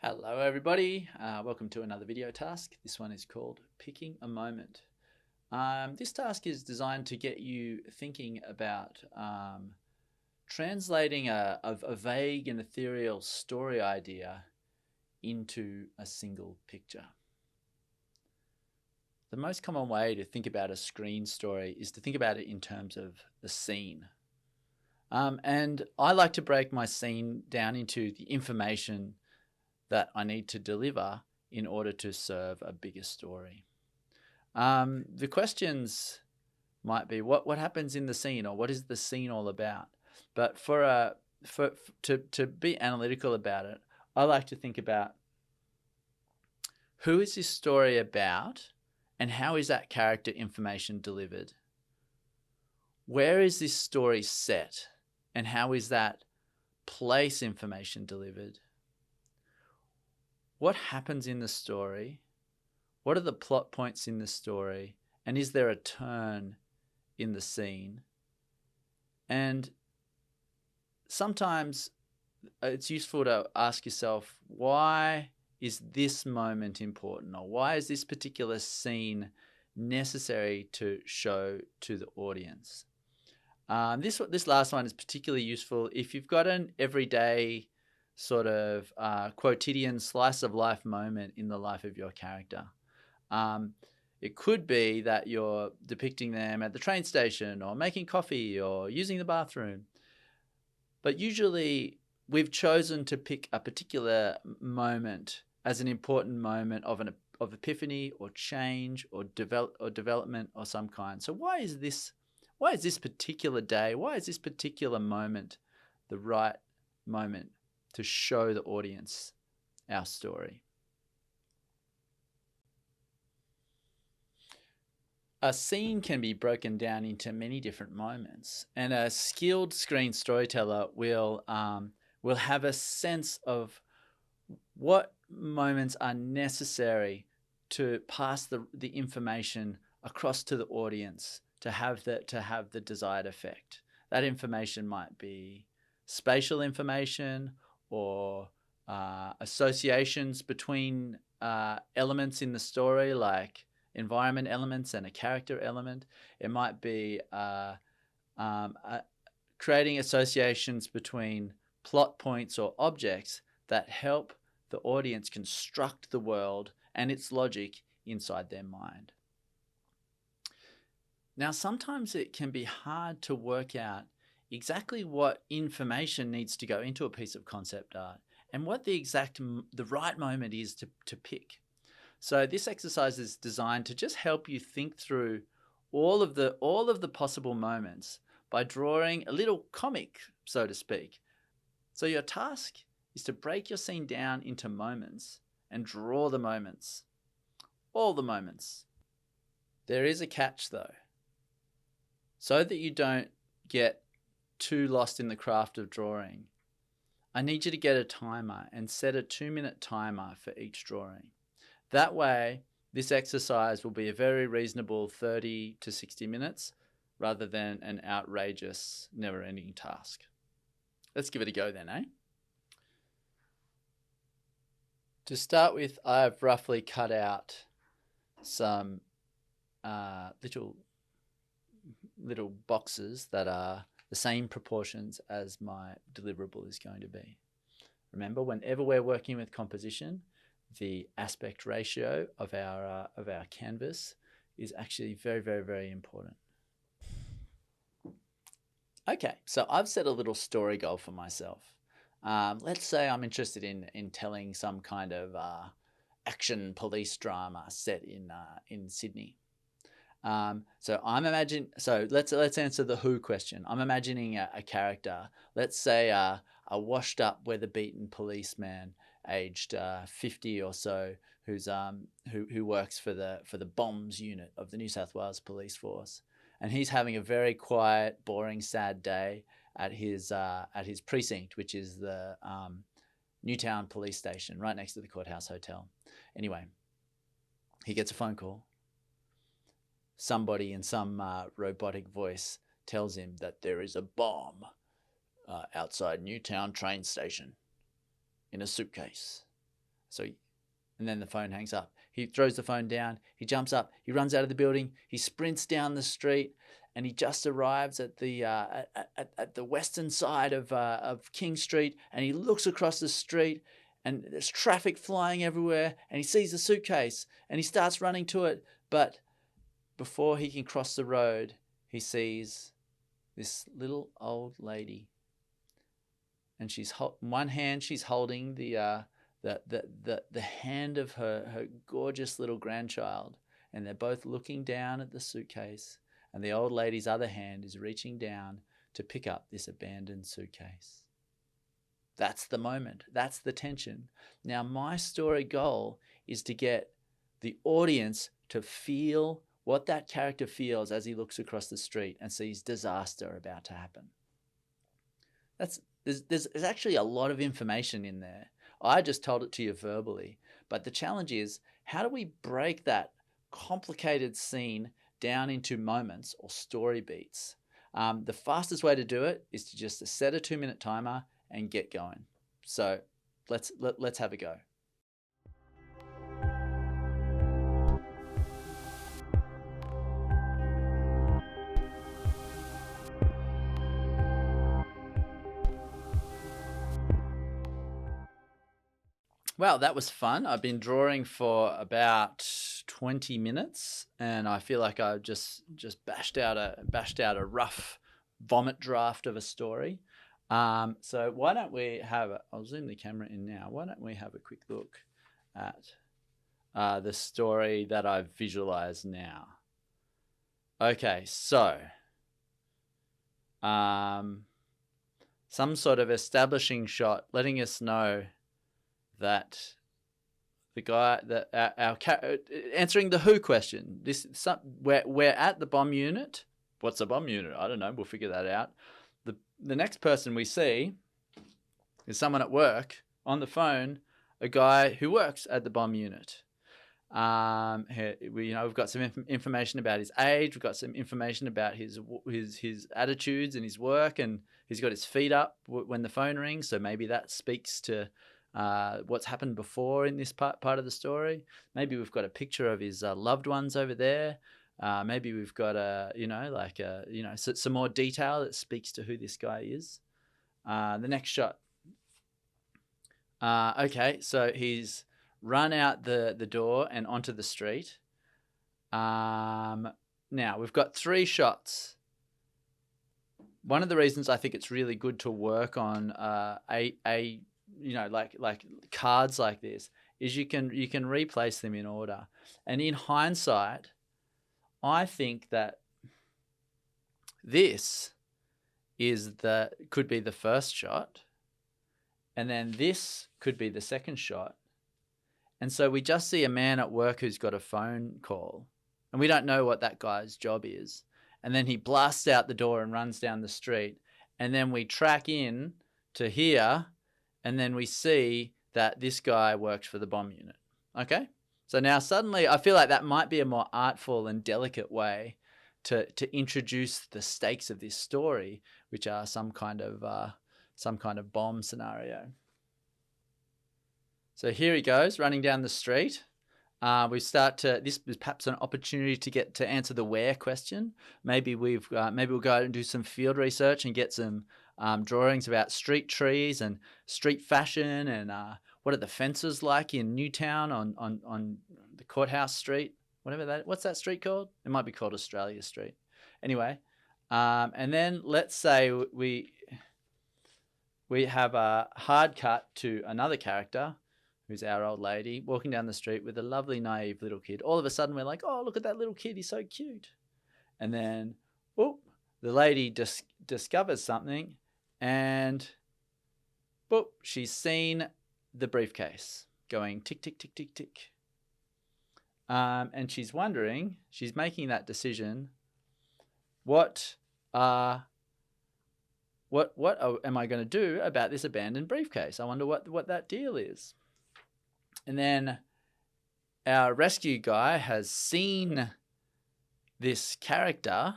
Hello everybody, welcome to another video task. This one is called Picking a Moment. This task is designed to get you thinking about translating a vague and ethereal story idea into a single picture. The most common way to think about a screen story is to think about it in terms of the scene. And I like to break my scene down into the information that I need to deliver in order to serve a bigger story. The questions might be what happens in the scene, or what is the scene all about? But to be analytical about it, I like to think about who is this story about and how is that character information delivered? Where is this story set and how is that place information delivered? What happens in the story? What are the plot points in the story? And is there a turn in the scene? And sometimes it's useful to ask yourself, why is this moment important? Or why is this particular scene necessary to show to the audience? This last one is particularly useful if you've got an everyday sort of quotidian slice of life moment in the life of your character. It could be that you're depicting them at the train station or making coffee or using the bathroom. But usually we've chosen to pick a particular moment as an important moment of epiphany or change or development or some kind. So why is this particular day, why is this particular moment the right moment to show the audience our story? A scene can be broken down into many different moments, and a skilled screen storyteller will have a sense of what moments are necessary to pass the information across to the audience to have the desired effect. That information might be spatial information or associations between elements in the story, like environment elements and a character element. It might be creating associations between plot points or objects that help the audience construct the world and its logic inside their mind. Now, sometimes it can be hard to work out exactly what information needs to go into a piece of concept art and what the right moment is to pick. So this exercise is designed to just help you think through all of the possible moments by drawing a little comic, so to speak. So your task is to break your scene down into moments and draw the moments, all the moments. There is a catch though. So that you don't get too lost in the craft of drawing, I need you to get a timer and set a 2-minute timer for each drawing. That way, this exercise will be a very reasonable 30 to 60 minutes rather than an outrageous, never-ending task. Let's give it a go then, eh? To start with, I've roughly cut out some little boxes that are the same proportions as my deliverable is going to be. Remember, whenever we're working with composition, the aspect ratio of our canvas is actually very, very, very important. Okay, so I've set a little story goal for myself. Let's say I'm interested in telling some kind of action police drama set in Sydney. So let's answer the who question. I'm imagining a character, let's say a washed up, weather beaten policeman aged 50 or so, who works for the bombs unit of the New South Wales Police Force, and he's having a very quiet, boring, sad day at his precinct, which is the Newtown Police Station, right next to the Courthouse Hotel. Anyway, he gets a phone call. Somebody in some robotic voice tells him that there is a bomb outside Newtown train station in a suitcase. So, and then the phone hangs up. He throws the phone down. He jumps up. He runs out of the building. He sprints down the street, and he just arrives at the western side of King Street. And he looks across the street, and there's traffic flying everywhere. And he sees the suitcase, and he starts running to it. But before he can cross the road, he sees this little old lady, and she's one hand she's holding the hand of her gorgeous little grandchild, and they're both looking down at the suitcase, and the old lady's other hand is reaching down to pick up this abandoned suitcase. That's the moment. That's the tension. Now, my story goal is to get the audience to feel what that character feels as he looks across the street and sees disaster about to happen. There's actually a lot of information in there. I just told it to you verbally, but the challenge is, how do we break that complicated scene down into moments or story beats? The fastest way to do it is to just set a 2-minute timer and get going. So let's have a go. Well, that was fun. I've been drawing for about 20 minutes, and I feel like I've just bashed out a rough vomit draft of a story. So why don't we have I'll zoom the camera in now. Why don't we have a quick look at the story that I've visualized now? Okay, so some sort of establishing shot letting us know that the guy that our answering the who question. We're at the bomb unit. What's a bomb unit? I don't know. We'll figure that out. The next person we see is someone at work on the phone, a guy who works at the bomb unit. We've got some information about his age. We've got some information about his attitudes and his work, and he's got his feet up when the phone rings. So maybe that speaks to what's happened before in this part of the story. Maybe we've got a picture of his loved ones over there. Maybe we've got some more detail that speaks to who this guy is. The next shot. Okay, so he's run out the door and onto the street. Now we've got 3 shots. One of the reasons I think it's really good to work on like cards like this is you can replace them in order. And in hindsight, I think that this could be the first shot, and then this could be the second shot. And so we just see a man at work who's got a phone call, and we don't know what that guy's job is. And then he blasts out the door and runs down the street, and then we track in to here, and then we see that this guy works for the bomb unit. Okay? So now suddenly I feel like that might be a more artful and delicate way to introduce the stakes of this story, which are some kind of bomb scenario. So here he goes, running down the street. This is perhaps an opportunity to answer the where question. Maybe we'll go out and do some field research and get some drawings about street trees and street fashion and what are the fences like in Newtown on the Courthouse Street, what's that street called? It might be called Australia Street. Anyway, and then let's say we have a hard cut to another character who's our old lady walking down the street with a lovely naive little kid. All of a sudden we're like, oh, look at that little kid, he's so cute. And then, the lady discovers something, and she's seen the briefcase going tick, tick, tick, tick, tick. And she's making that decision, what am I going to do about this abandoned briefcase? I wonder what that deal is. And then our rescue guy has seen this character,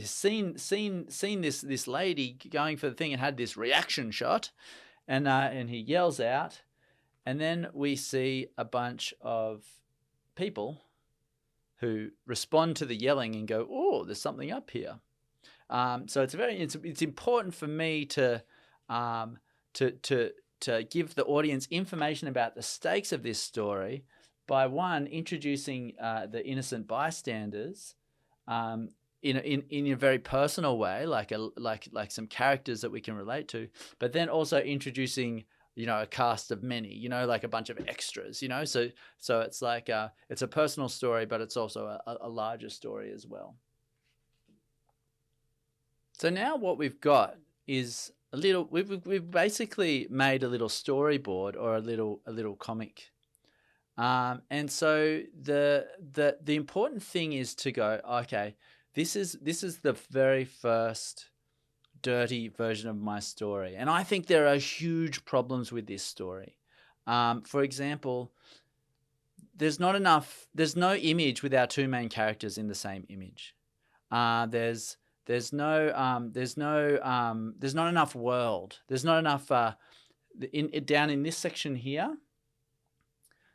seen this lady going for the thing and had this reaction shot, and he yells out, And then we see a bunch of people who respond to the yelling and go, "Oh, there's something up here." So it's important for me to give the audience information about the stakes of this story by one introducing the innocent bystanders in a very personal way, like some characters that we can relate to, but then also introducing a cast of many, like a bunch of extras, so it's like it's a personal story, but it's also a larger story as well. So now what we've got is we've basically made a little storyboard or a little comic, and so the important thing is to go, okay, this is the very first dirty version of my story, and I think there are huge problems with this story. For example, there's no image with our two main characters in the same image. There's not enough world. There's not enough down in this section here.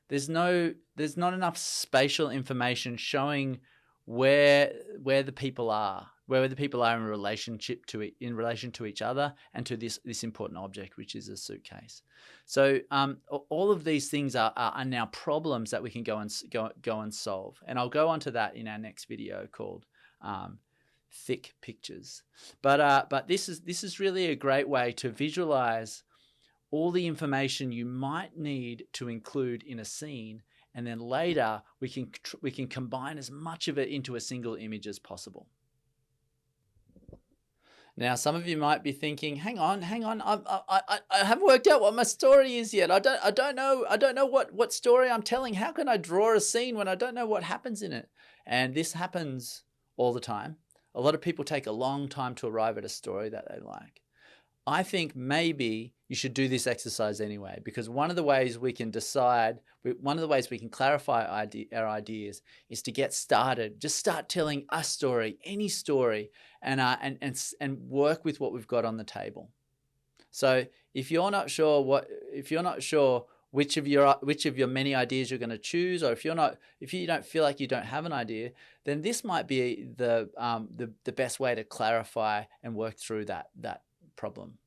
There's not enough spatial information showing where the people are, in relation to each other and to this important object, which is a suitcase. So all of these things are now problems that we can go and solve, and I'll go on to that in our next video called thick pictures. But this is really a great way to visualize all the information you might need to include in a scene, and then later we can combine as much of it into a single image as possible. Now, some of you might be thinking, hang on, I haven't worked out what my story is yet. I don't know what story I'm telling. How can I draw a scene when I don't know what happens in it? And this happens all the time. A lot of people take a long time to arrive at a story that they like. I think maybe you should do this exercise anyway, because one of the ways we can clarify our ideas is to get started. Just start telling a story, any story, and work with what we've got on the table. So if you're not sure which of your many ideas you're going to choose, or if you don't feel like you don't have an idea, then this might be the best way to clarify and work through that problem.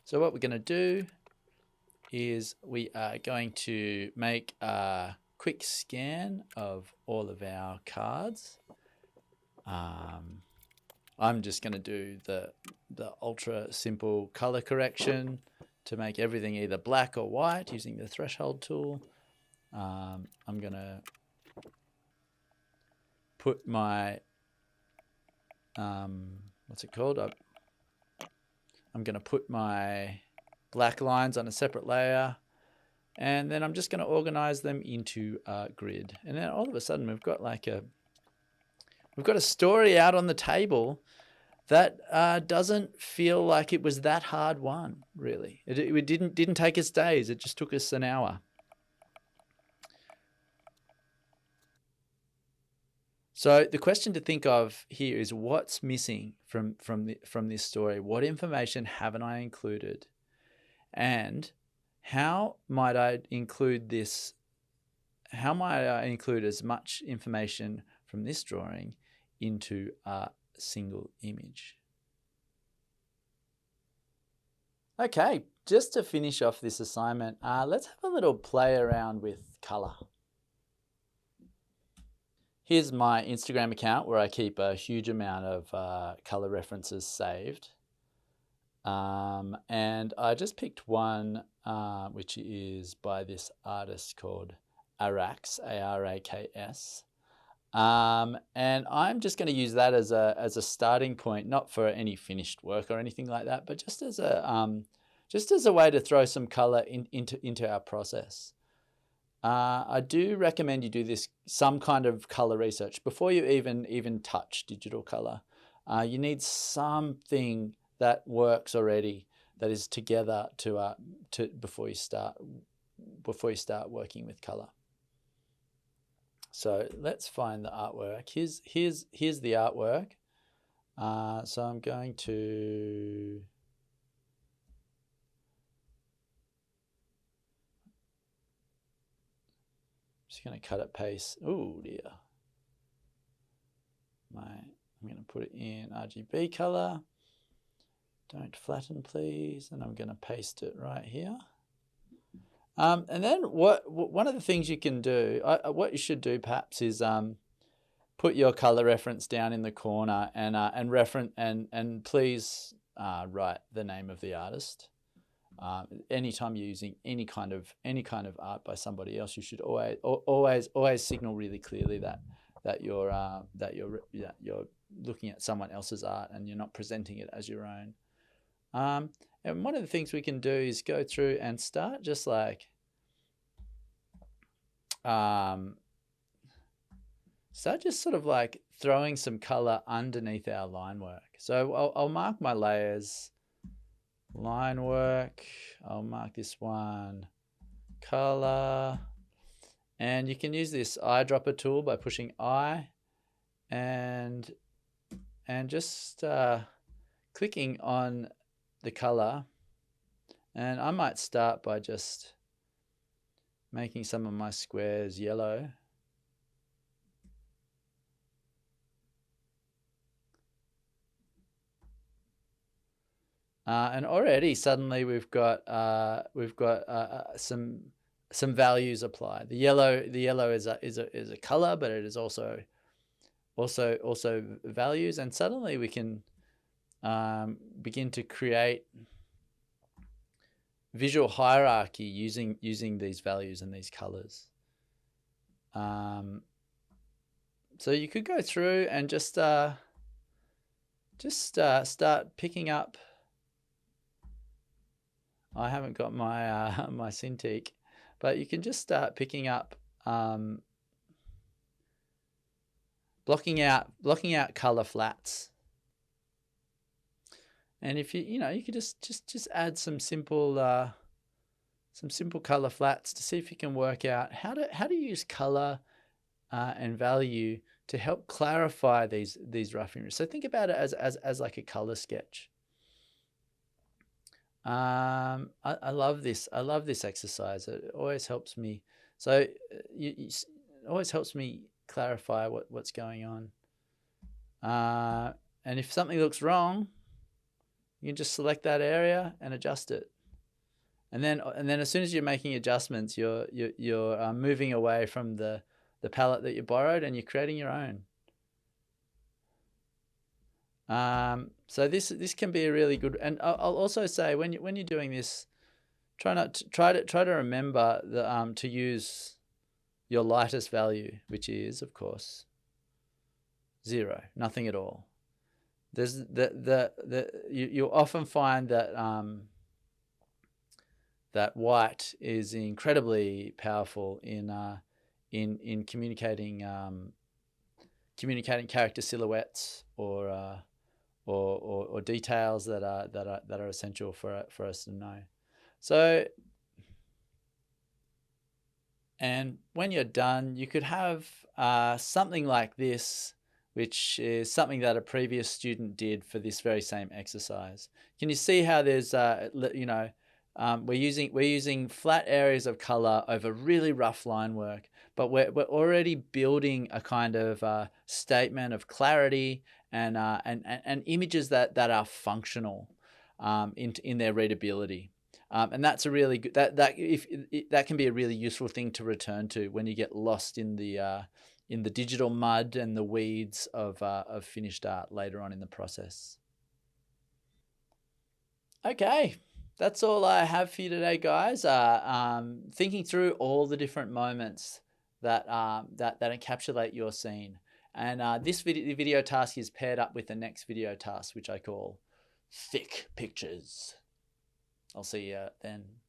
So what we're going to do is we are going to make a quick scan of all of our cards. I'm just going to do the ultra simple color correction to make everything either black or white using the threshold tool. I'm going to put my, what's it called? I'm going to put my black lines on a separate layer, and then I'm just going to organize them into a grid. And then all of a sudden we've got a story out on the table that doesn't feel like it was that hard won, really. It didn't take us days. It just took us an hour. So the question to think of here is, what's missing from this story? What information haven't I included? And how might I include this? How might I include as much information from this drawing into a single image? Okay, just to finish off this assignment, let's have a little play around with color. Here's my Instagram account where I keep a huge amount of color references saved. And I just picked one which is by this artist called Araks, A-R-A-K-S. And I'm just going to use that as a starting point, not for any finished work or anything like that, but just as a way to throw some color into our process. I do recommend you do some kind of color research before you even touch digital color. You need something that works already, that is together to before you start working with color. So let's find the artwork. Here's the artwork. So I'm going to just going to cut it paste. Oh dear. I'm going to put it in RGB color. Don't flatten, please. And I'm going to paste it right here. And then one of the things you can do, what you should do perhaps is put your color reference down in the corner and please write the name of the artist. Anytime you're using any kind of art by somebody else, you should always signal really clearly that you're looking at someone else's art and you're not presenting it as your own. And one of the things we can do is go through and start just like sort of like throwing some color underneath our line work. So I'll mark my layers, line work. I'll mark this one, color, and you can use this eyedropper tool by pushing I and just clicking on the color. And I might start by just making some of my squares yellow. And already suddenly we've got some values applied. The yellow is a color, but it is also values, and suddenly we can begin to create visual hierarchy using these values and these colors. So you could go through and just start picking up. I haven't got my my Cintiq, but you can just start picking up, blocking out color flats. And if you could just add some simple color flats to see if you can work out how to use color and value to help clarify these rough images. So think about it as like a color sketch. I love this. I love this exercise. It always helps me. So it always helps me clarify what's going on. And if something looks wrong, You can just select that area and adjust it. And then as soon as you're making adjustments, you're moving away from the palette that you borrowed, and you're creating your own. So this can be a really good. And I'll also say, when you're doing this, try to remember to use your lightest value, which is, of course, 0, nothing at all. There's you'll often find that that white is incredibly powerful in communicating character silhouettes or details that are essential for us to know. So, and when you're done, you could have something like this, which is something that a previous student did for this very same exercise. Can you see how there's we're using flat areas of color over really rough line work, but we're already building a kind of statement of clarity and images that are functional in their readability. And that's a really good, that can be a really useful thing to return to when you get lost in the digital mud and the weeds of finished art later on in the process. Okay, that's all I have for you today, guys. Thinking through all the different moments that encapsulate your scene, and this video task is paired up with the next video task, which I call Thick Pictures. I'll see you then.